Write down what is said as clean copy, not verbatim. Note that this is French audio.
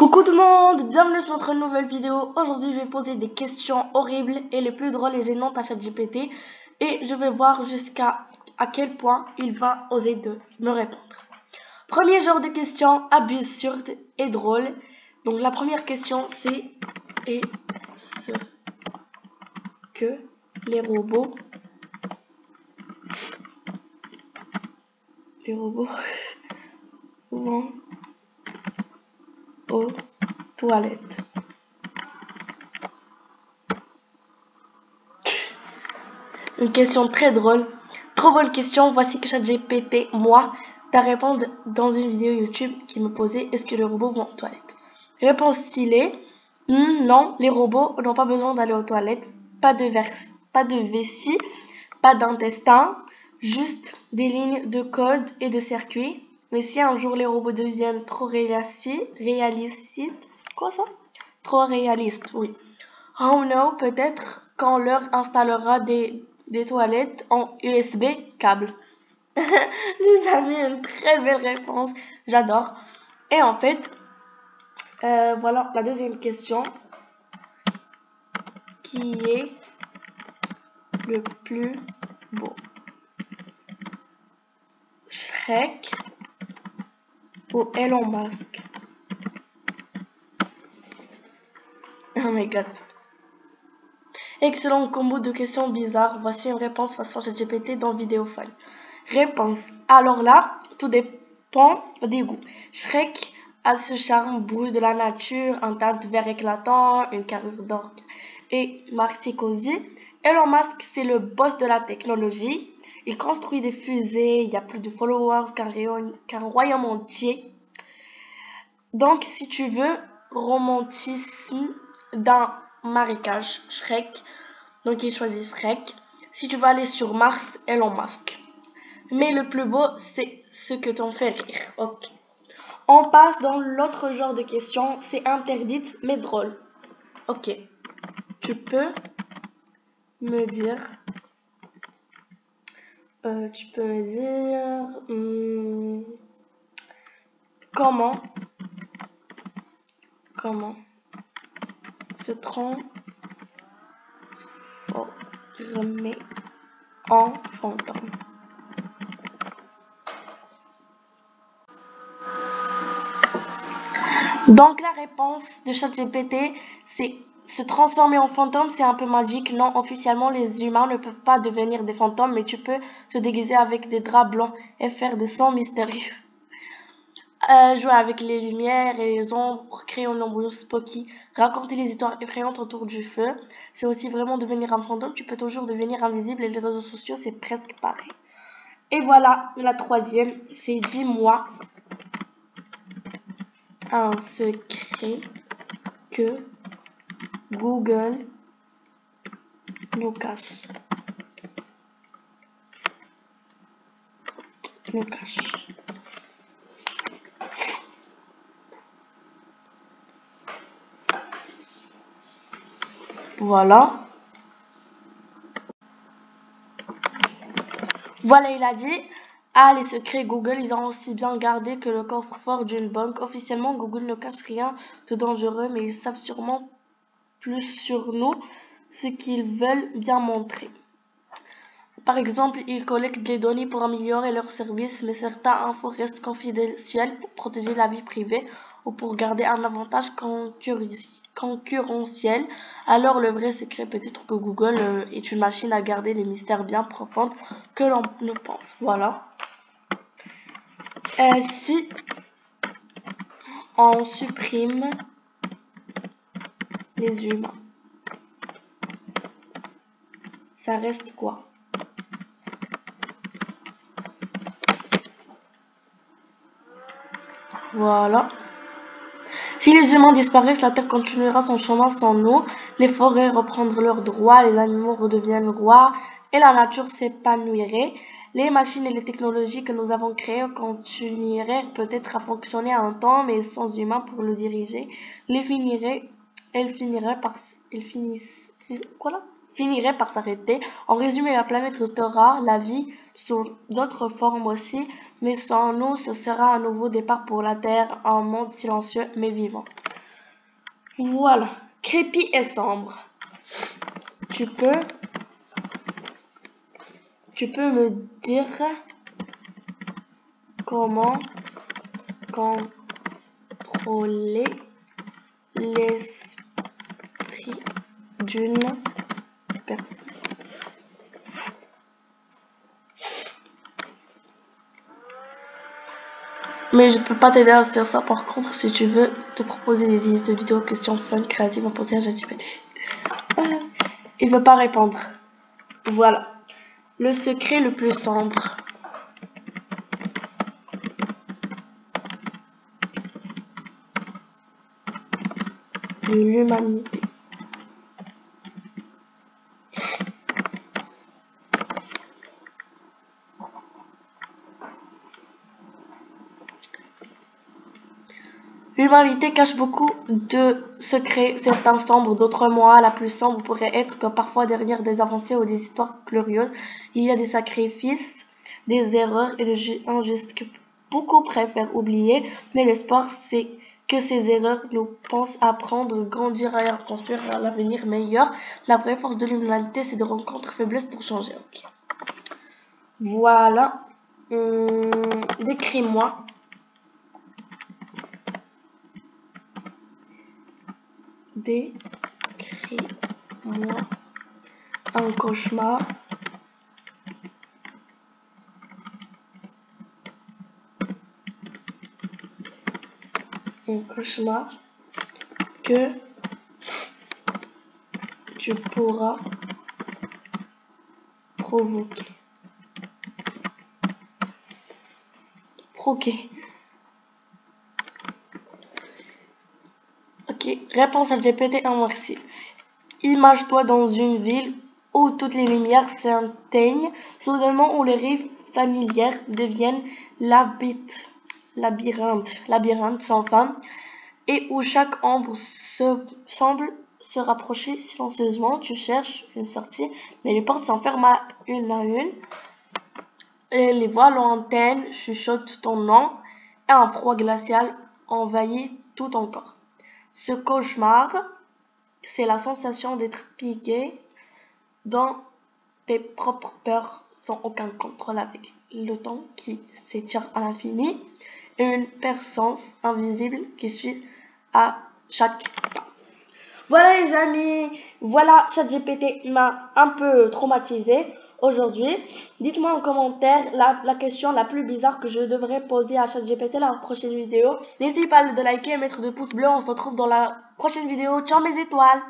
Coucou tout le monde, bienvenue sur notre nouvelle vidéo. Aujourd'hui je vais poser des questions horribles et les plus drôles et gênantes à ChatGPT et je vais voir jusqu'à quel point il va oser de me répondre. Premier genre de question absurde et drôle. Donc la première question c'est: est-ce que les robots vont aux toilettes? Une question très drôle. Trop bonne question. Voici que ChatGPT, moi, t'a répondu dans une vidéo YouTube qui me posait: est-ce que les robots vont aux toilettes? Réponse stylée. Non, les robots n'ont pas besoin d'aller aux toilettes. Pas de vessie, pas d'intestin, juste des lignes de code et de circuits. Mais si un jour les robots deviennent trop réalistes, trop réalistes, oui. Oh no, peut-être qu'on leur installera des toilettes en USB câble. Les amis, une très belle réponse. J'adore. Et en fait, voilà la deuxième question. Qui est le plus beau? Shrek ou Elon Musk? Oh my god. Excellent combo de questions bizarres. Voici une réponse façon ChatGPT dans Vidéofile. Réponse. Alors là, tout dépend des goûts. Shrek a ce charme brut de la nature, un teint vert éclatant, une carrure d'orque et Marcy Cozy. Elon Musk, c'est le boss de la technologie. Il construit des fusées, il y a plus de followers qu'un royaume entier. Donc, si tu veux romantisme d'un marécage, Shrek. Donc, il choisit Shrek. Si tu veux aller sur Mars, Elon Musk. Mais le plus beau, c'est ce que t'en fait rire. Ok. On passe dans l'autre genre de questions. C'est interdite, mais drôle. Ok. Tu peux me dire... comment se transformer en fantôme? Donc la réponse de ChatGPT, c'est: se transformer en fantôme, c'est un peu magique. Non, officiellement, les humains ne peuvent pas devenir des fantômes, mais tu peux te déguiser avec des draps blancs et faire des sons mystérieux. Jouer avec les lumières et les ombres, créer une ambiance spooky, raconter les histoires effrayantes autour du feu. C'est aussi vraiment devenir un fantôme. Tu peux toujours devenir invisible et les réseaux sociaux, c'est presque pareil. Et voilà, la troisième, c'est: dis-moi un secret que Google nous cache. Voilà. Voilà, il a dit: ah, les secrets Google, ils ont aussi bien gardé que le coffre-fort d'une banque. Officiellement, Google ne cache rien de dangereux, mais ils savent sûrement plus sur nous ce qu'ils veulent bien montrer. Par exemple, ils collectent des données pour améliorer leurs services, mais certaines infos restent confidentielles pour protéger la vie privée ou pour garder un avantage concurrentiel. Alors le vrai secret, peut-être que Google est une machine à garder les mystères bien profonds que l'on ne pense. Voilà. Si on supprime les humains, ça reste quoi? Voilà. Si les humains disparaissent, la Terre continuera son chemin sans nous. Les forêts reprendront leurs droits, les animaux redeviennent rois et la nature s'épanouirait. Les machines et les technologies que nous avons créées continueraient peut-être à fonctionner un temps, mais sans humains pour le diriger. Elles finiraient par s'arrêter. En résumé, la planète restera, la vie sous d'autres formes aussi, mais sans nous, ce sera un nouveau départ pour la Terre, un monde silencieux mais vivant. Voilà, crépi et sombre. Tu peux me dire comment contrôler l'esprit d'une personne. Mais je peux pas t'aider à faire ça. Par contre, si tu veux te proposer des idées de vidéos, questions fun, créatives à poser à ChatGPT. Il veut pas répondre. Voilà. Le secret le plus sombre de l'humanité. L'humanité cache beaucoup de secrets, certains sombres, d'autres moins. La plus sombre pourrait être que parfois derrière des avancées ou des histoires glorieuses, il y a des sacrifices, des erreurs et des injustices que beaucoup préfèrent oublier. Mais l'espoir, c'est que ces erreurs nous pensent apprendre, grandir et à construire l'avenir meilleur. La vraie force de l'humanité, c'est de rencontrer faiblesse pour changer. Okay. Voilà. Décris-moi. Décris-moi un cauchemar que tu pourras provoquer. Ok, réponse à GPT immersive. Imagine-toi dans une ville où toutes les lumières s'éteignent, soudainement où les rives familières deviennent labyrinthe sans fin, et où chaque ombre semble se rapprocher silencieusement. Tu cherches une sortie, mais les portes s'enferment à une, et les voix lointaines chuchotent ton nom, et un froid glacial envahit tout ton corps. Ce cauchemar, c'est la sensation d'être piqué dans tes propres peurs sans aucun contrôle, avec le temps qui s'étire à l'infini et une personne invisible qui suit à chaque pas. Voilà les amis, voilà, ChatGPT m'a un peu traumatisé aujourd'hui. Dites-moi en commentaire la question la plus bizarre que je devrais poser à ChatGPT la prochaine vidéo. N'hésitez pas de liker et mettre de pouces bleus. On se retrouve dans la prochaine vidéo. Ciao mes étoiles!